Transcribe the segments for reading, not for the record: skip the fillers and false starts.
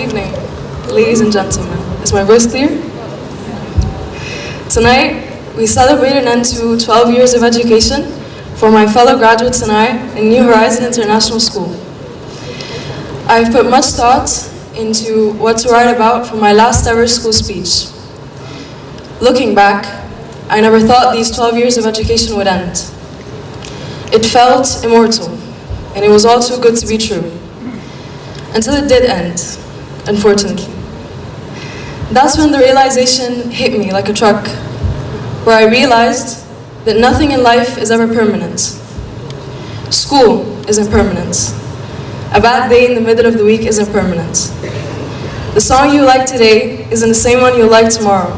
evening, ladies and gentlemen. Is my voice clear? Tonight, we celebrate an end to 12 years of education for my fellow graduates and I in New Horizon International School. I've put much thought into what to write about for my last ever school speech. Looking back, I never thought these 12 years of education would end. It felt immortal, and it was all too good to be true. Until it did end, unfortunately. That's when the realization hit me like a truck, where I realized that nothing in life is ever permanent. School isn't permanent. A bad day in the middle of the week isn't permanent. The song you like today isn't the same one you'll like tomorrow.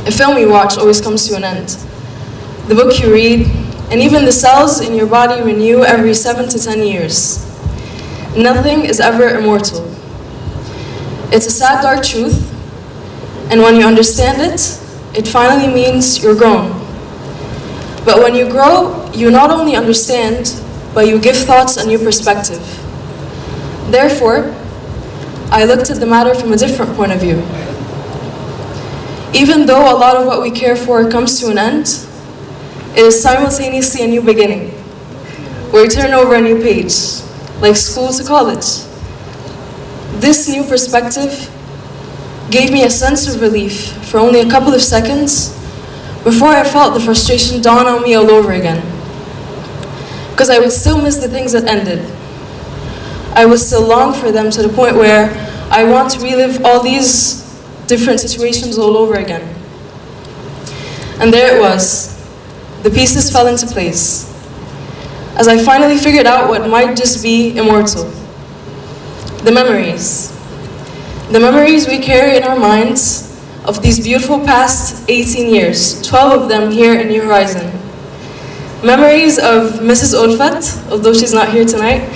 A film you watch always comes to an end. The book you read, and even the cells in your body renew every 7 to 10 years. Nothing is ever immortal. It's a sad, dark truth, and when you understand it, it finally means you're grown. But when you grow, you not only understand, but you give thoughts a new perspective. Therefore, I looked at the matter from a different point of view. Even though a lot of what we care for comes to an end, it is simultaneously a new beginning, where you turn over a new page, like school to college. This new perspective gave me a sense of relief for only a couple of seconds before I felt the frustration dawn on me all over again. Because I would still miss the things that ended. I would still long for them to the point where I want to relive all these different situations all over again. And there it was. The pieces fell into place, as I finally figured out what might just be immortal. The memories. The memories we carry in our minds of these beautiful past 18 years, 12 of them here in New Horizon. Memories of Mrs. Olfat, although she's not here tonight,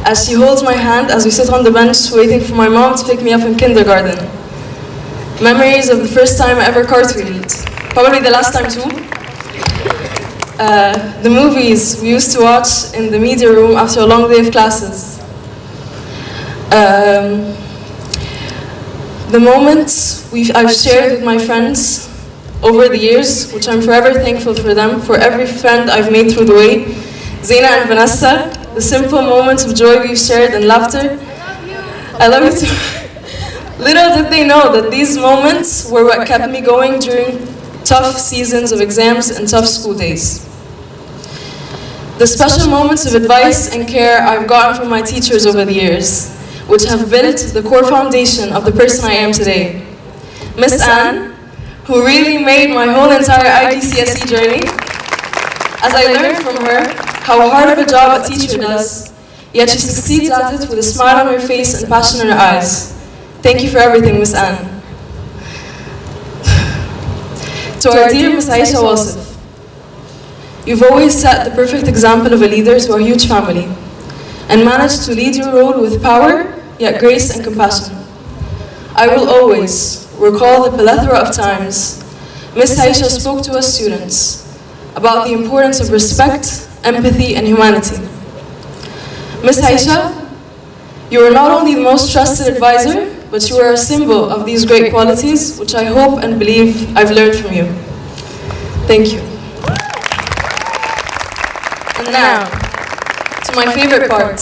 as she holds my hand as we sit on the bench waiting for my mom to pick me up in kindergarten. Memories of the first time I ever cartwheeled, probably the last time too. The movies we used to watch in the media room after a long day of classes. The moments I've shared with my friends over the years, which I'm forever thankful for them, for every friend I've made through the way. Zaina and Vanessa, the simple moments of joy we've shared and laughter. I love you too. Little did they know that these moments were what kept me going during tough seasons of exams and tough school days. The special moments of advice and care I've gotten from my teachers over the years, which have built the core foundation of the person I am today. Miss Anne, who really made my whole entire IGCSE journey, as I learned from her how hard of a job a teacher does, yet she succeeds at it with a smile on her face and passion in her eyes. Thank you for everything, Miss Anne. To our dear Miss Aisha Wasif, you've always set the perfect example of a leader to our huge family, and managed to lead your role with power, yet grace and compassion. I will always recall the plethora of times Miss Aisha spoke to us students about the importance of respect, empathy, and humanity. Miss Aisha, you are not only the most trusted advisor, but you are a symbol of these great qualities, which I hope and believe I've learned from you. Thank you. And now, to my favorite part,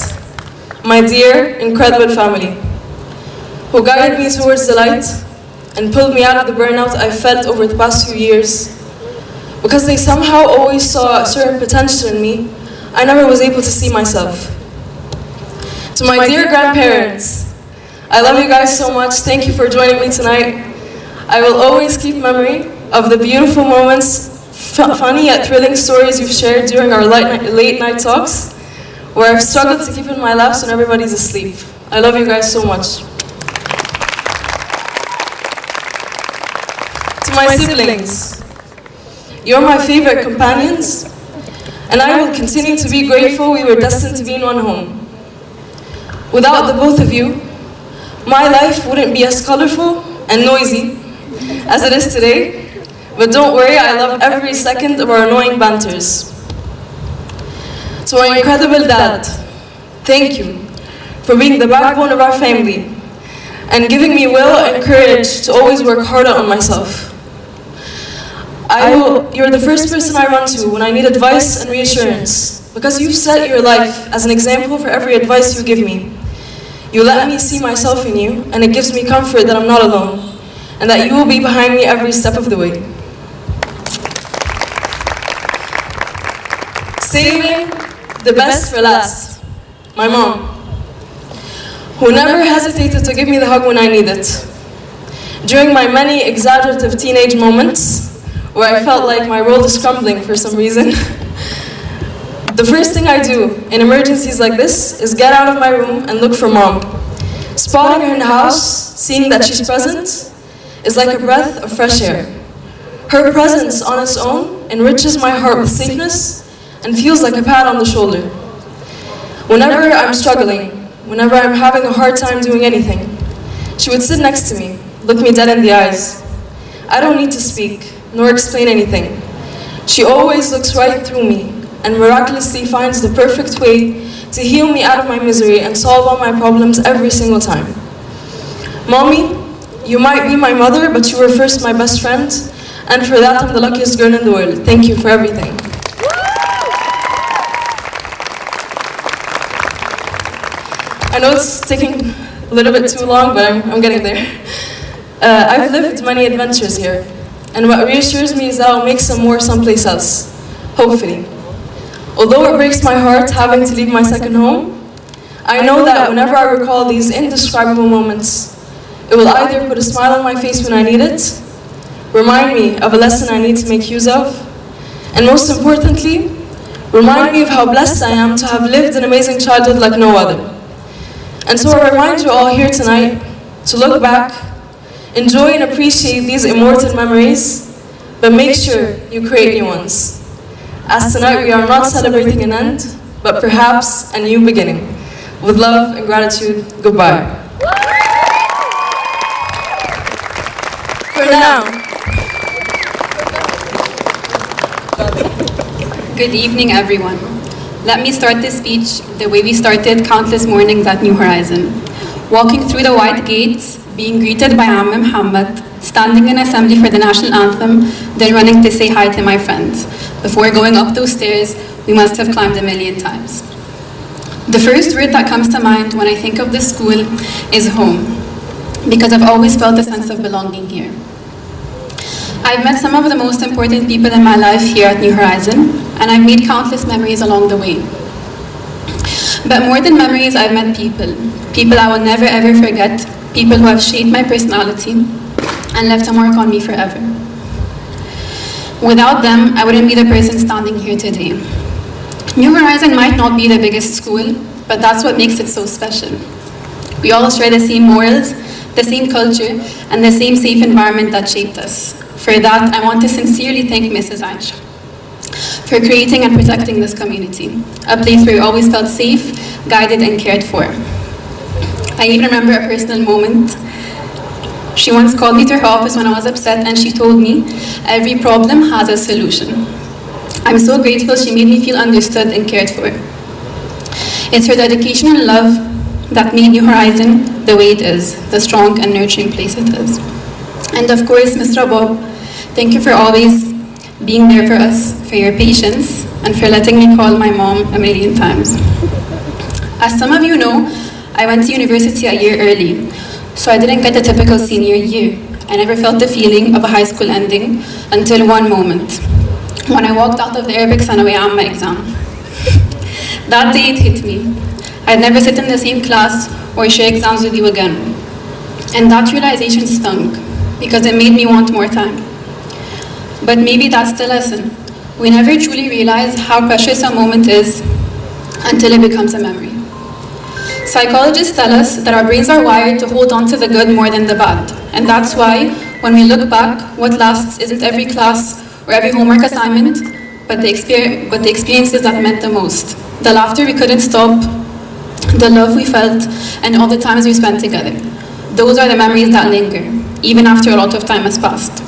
my dear, incredible family, who guided me towards the light and pulled me out of the burnout I felt over the past few years. Because they somehow always saw a certain potential in me, I never was able to see myself. To my dear grandparents, I love you guys so much. Thank you for joining me tonight. I will always keep memory of the beautiful moments, funny yet thrilling stories you've shared during our late night talks, where I've struggled to keep in my laps when everybody's asleep. I love you guys so much. To my siblings, you're my favorite companions, and I will continue to be grateful we were destined to be in one home. Without the both of you, my life wouldn't be as colorful and noisy as it is today, but don't worry, I love every second of our annoying banters. To our incredible dad, thank you for being the backbone of our family, and giving me will and courage to always work harder on myself. You're the first person I run to when I need advice and reassurance, because you've set your life as an example for every advice you give me. You let me see myself in you, and it gives me comfort that I'm not alone, and that you will be behind me every step of the way. Saving the best for last. My mom, who never hesitated to give me the hug when I need it. During my many exaggerative teenage moments, where I felt like my world is crumbling for some reason, the first thing I do in emergencies like this is get out of my room and look for mom. Spotting her in the house, seeing that she's present, is like a breath of fresh air. Her presence on its own enriches my heart with safeness and feels like a pat on the shoulder. Whenever I'm struggling, whenever I'm having a hard time doing anything, she would sit next to me, look me dead in the eyes. I don't need to speak, nor explain anything. She always looks right through me and miraculously finds the perfect way to heal me out of my misery and solve all my problems every single time. Mommy, you might be my mother, but you were first my best friend, and for that I'm the luckiest girl in the world. Thank you for everything. I know it's taking a little bit too long, but I'm getting there. I've lived many adventures here, and what reassures me is that I'll make some more someplace else, hopefully. Although it breaks my heart having to leave my second home, I know that whenever I recall these indescribable moments, it will either put a smile on my face when I need it, remind me of a lesson I need to make use of, and most importantly, remind me of how blessed I am to have lived an amazing childhood like no other. And so I remind you all here tonight to look back, enjoy and appreciate these immortal memories, but make sure you create new ones. As tonight we are not celebrating an end, but perhaps a new beginning. With love and gratitude, goodbye. For now. Good evening, everyone. Let me start this speech the way we started countless mornings at New Horizon. Walking through the white gates, being greeted by Amm Muhammad, standing in assembly for the national anthem, then running to say hi to my friends. Before going up those stairs, we must have climbed a million times. The first word that comes to mind when I think of this school is home, because I've always felt a sense of belonging here. I've met some of the most important people in my life here at New Horizon, and I've made countless memories along the way. But more than memories, I've met people. People I will never ever forget, people who have shaped my personality and left a mark on me forever. Without them, I wouldn't be the person standing here today. New Horizon might not be the biggest school, but that's what makes it so special. We all share the same morals, the same culture, and the same safe environment that shaped us. For that, I want to sincerely thank Mrs. Aisha for creating and protecting this community, a place where we always felt safe, guided, and cared for. I even remember a personal moment. She once called me to her office when I was upset, and she told me, every problem has a solution. I'm so grateful she made me feel understood and cared for. It's her dedication and love that made New Horizon the way it is, the strong and nurturing place it is. And of course, Mr. Bob, thank you for always being there for us, for your patience, and for letting me call my mom a million times. As some of you know, I went to university a year early, so I didn't get a typical senior year. I never felt the feeling of a high school ending until one moment, when I walked out of the Arabic Sanawi Amma exam. That day it hit me. I'd never sit in the same class or share exams with you again. And that realization stung, because it made me want more time. But maybe that's the lesson. We never truly realize how precious a moment is until it becomes a memory. Psychologists tell us that our brains are wired to hold on to the good more than the bad. And that's why, when we look back, what lasts isn't every class or every homework assignment, but the experiences that meant the most. The laughter we couldn't stop, the love we felt, and all the times we spent together. Those are the memories that linger, even after a lot of time has passed.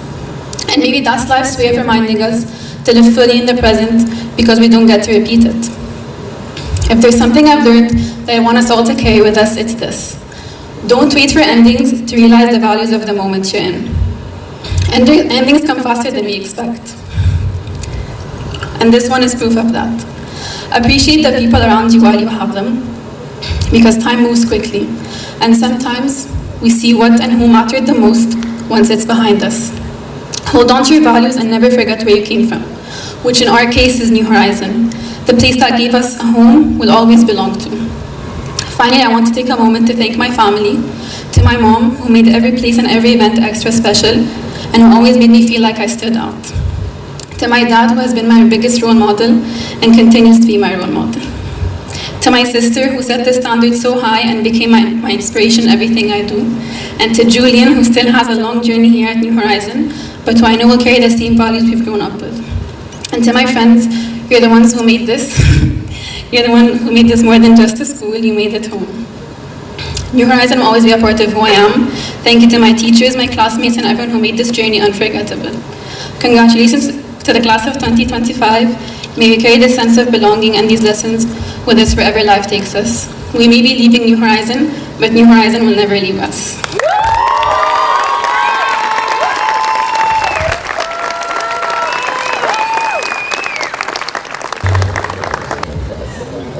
And maybe that's life's way of reminding us to live fully in the present, because we don't get to repeat it. If there's something I've learned that I want us all to carry with us, it's this. Don't wait for endings to realize the values of the moment you're in. Endings come faster than we expect. And this one is proof of that. Appreciate the people around you while you have them, because time moves quickly. And sometimes we see what and who mattered the most once it's behind us. Hold on to your values and never forget where you came from, which in our case is New Horizon. The place that gave us a home will always belong to. Finally, I want to take a moment to thank my family, to my mom, who made every place and every event extra special, and who always made me feel like I stood out. To my dad, who has been my biggest role model and continues to be my role model. To my sister, who set the standard so high and became my inspiration in everything I do. And to Julian, who still has a long journey here at New Horizon, but who I know will carry the same values we've grown up with. And to my friends, you're the ones who made this. You're the one who made this more than just a school, you made it home. New Horizon will always be a part of who I am. Thank you to my teachers, my classmates, and everyone who made this journey unforgettable. Congratulations to the class of 2025. May we carry this sense of belonging and these lessons with us wherever life takes us. We may be leaving New Horizon, but New Horizon will never leave us.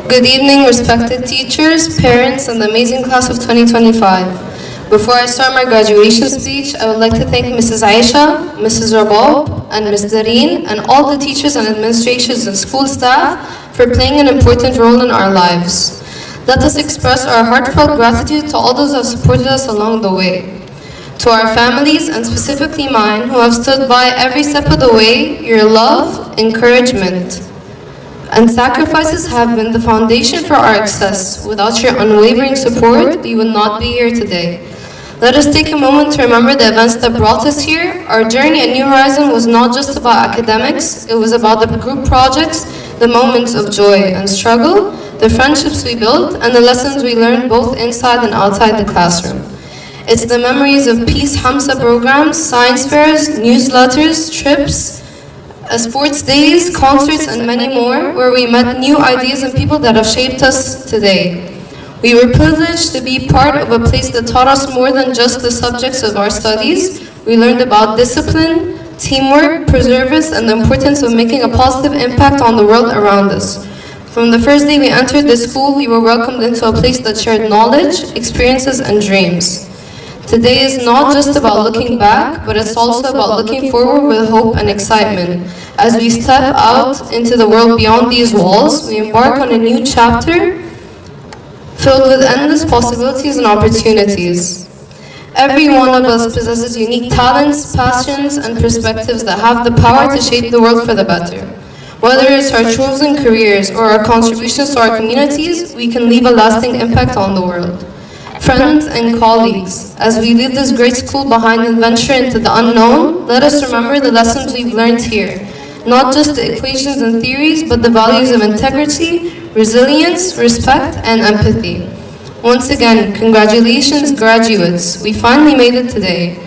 Good evening, respected teachers, parents, and the amazing class of 2025. Before I start my graduation speech, I would like to thank Mrs. Aisha, Mrs. Rabob, and Ms. Dareen, and all the teachers and administrations and school staff for playing an important role in our lives. Let us express our heartfelt gratitude to all those who have supported us along the way. To our families, and specifically mine, who have stood by every step of the way, your love, encouragement, and sacrifices have been the foundation for our success. Without your unwavering support, we would not be here today. Let us take a moment to remember the events that brought us here. Our journey at New Horizon was not just about academics, it was about the group projects, the moments of joy and struggle, the friendships we built, and the lessons we learned both inside and outside the classroom. It's the memories of Peace Hamsa programs, science fairs, newsletters, trips, sports days, concerts, and many more, where we met new ideas and people that have shaped us today. We were privileged to be part of a place that taught us more than just the subjects of our studies. We learned about discipline, teamwork, perseverance, and the importance of making a positive impact on the world around us. From the first day we entered the school, we were welcomed into a place that shared knowledge, experiences, and dreams. Today is not just about looking back, but it's also about looking forward with hope and excitement. As we step out into the world beyond these walls, we embark on a new chapter filled with endless possibilities and opportunities. Every one of us possesses unique talents, passions, and perspectives that have the power to shape the world for the better. Whether it's our chosen careers or our contributions to our communities, we can leave a lasting impact on the world. Friends and colleagues, as we leave this great school behind and venture into the unknown, let us remember the lessons we've learned here. Not just the equations and theories, but the values of integrity, resilience, respect, and empathy. Once again, congratulations, graduates. We finally made it today.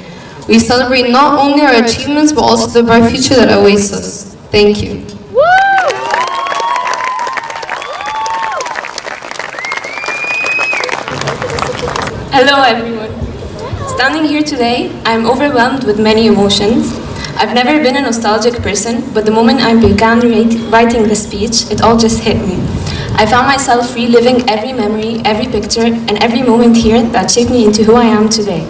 We celebrate not only our achievements, but also the bright future that awaits us. Thank you. Hello everyone. Standing here today, I'm overwhelmed with many emotions. I've never been a nostalgic person, but the moment I began writing the speech, it all just hit me. I found myself reliving every memory, every picture, and every moment here that shaped me into who I am today.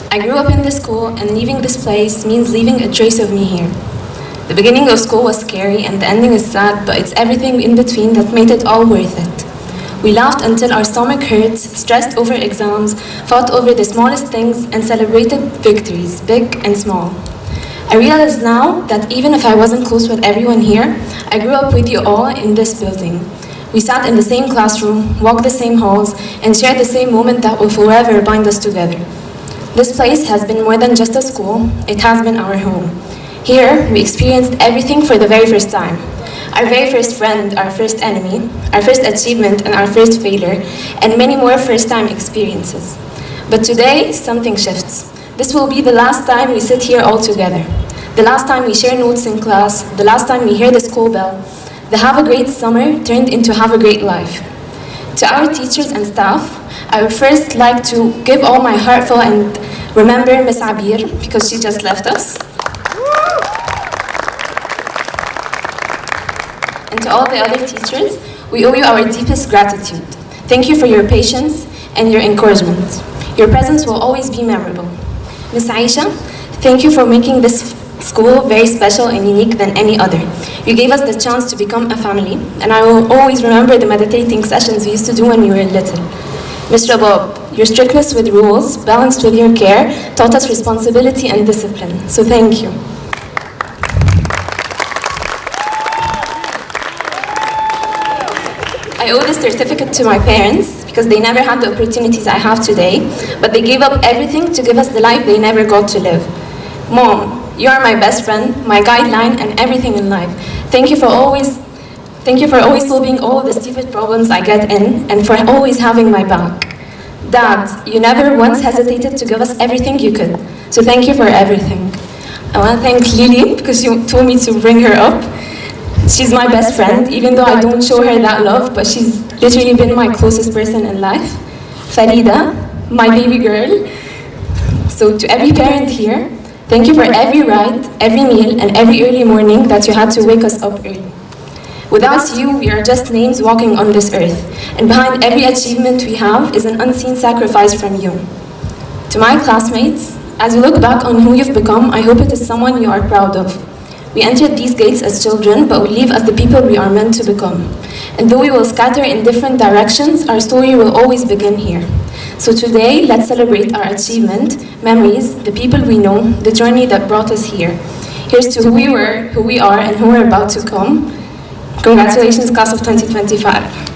I grew up in this school, and leaving this place means leaving a trace of me here. The beginning of school was scary, and the ending is sad, but it's everything in between that made it all worth it. We laughed until our stomach hurts, stressed over exams, fought over the smallest things, and celebrated victories, big and small. I realize now that even if I wasn't close with everyone here, I grew up with you all in this building. We sat in the same classroom, walked the same halls, and shared the same moment that will forever bind us together. This place has been more than just a school, it has been our home. Here, we experienced everything for the very first time. Our very first friend, our first enemy, our first achievement, and our first failure, and many more first-time experiences. But today, something shifts. This will be the last time we sit here all together. The last time we share notes in class, the last time we hear the school bell. The have a great summer turned into have a great life. To our teachers and staff, I would first like to give all my heartfelt and remember Miss Abir because she just left us. And to all the other teachers, we owe you our deepest gratitude. Thank you for your patience and your encouragement. Your presence will always be memorable. Miss Aisha, thank you for making this school very special and unique than any other. You gave us the chance to become a family, and I will always remember the meditating sessions we used to do when we were little. Mr. Bob, your strictness with rules, balanced with your care, taught us responsibility and discipline, so thank you. I owe this certificate to my parents because they never had the opportunities I have today, but they gave up everything to give us the life they never got to live. Mom, you are my best friend, my guideline, and everything in life. Thank you for always solving all the stupid problems I get in, and for always having my back. Dad, you never once hesitated to give us everything you could, so thank you for everything. I want to thank Lily because she told me to bring her up. She's my best friend, even though I don't show her that love, but she's literally been my closest person in life. Farida, my baby girl. So to every parent here, thank you for every ride, every meal, and every early morning that you had to wake us up early. Without you, we are just names walking on this earth, and behind every achievement we have is an unseen sacrifice from you. To my classmates, as you look back on who you've become, I hope it is someone you are proud of. We entered these gates as children, but we leave as the people we are meant to become. And though we will scatter in different directions, our story will always begin here. So today, let's celebrate our achievement, memories, the people we know, the journey that brought us here. Here's to who we were, who we are, and who we're about to come. Congratulations, class of 2025.